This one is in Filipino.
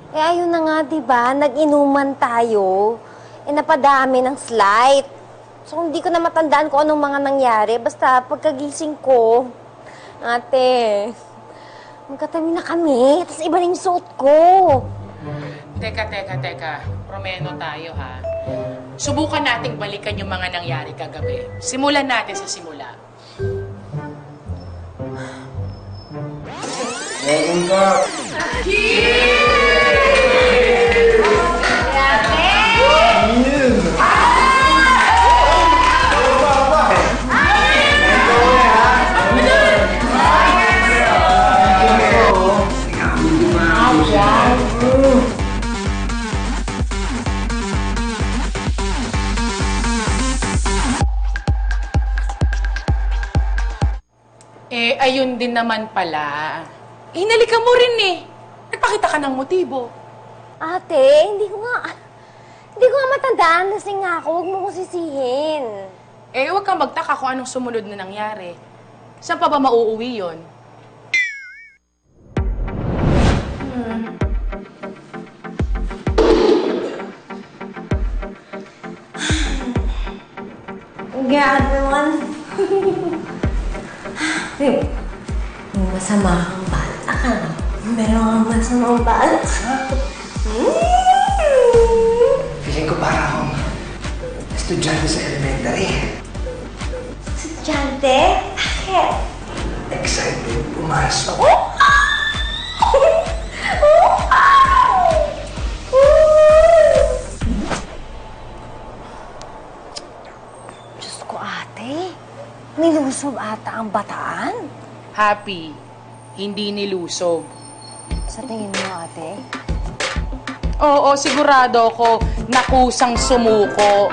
Eh, ayun na nga, diba? Nag-inuman tayo. Eh, napadami ng slight. So, hindi ko na matandaan kung anong mga nangyari. Basta, pagkagising ko, ate, magkatabi na kami. Tapos iba rin yung suot ko. Teka. Promeno tayo, ha? Subukan nating balikan yung mga nangyari kagabi. Simulan natin sa simula. Welcome back! Eh, ayun din naman pala. Hinalikan mo rin eh. Nagpakita ka ng motibo. Ate, hindi ko nga matandaan. Lasing nga ako. Huwag mo ko sisihin. Eh, huwag kang magtaka kung anong sumunod na nangyari. Saan pa ba mauuwi yun? God naman. Hey, masama kang bata ka. Meron kang masamang bata. Feeling ko para akong estudyante sa elementary. Estudyante? Bakit? Excited pumasok. Diyos ko, ate. Nilusob ata ang bataan. Happy, hindi nilusob. Sa tingin mo, ate? Oo, sigurado ako nakusang sumuko.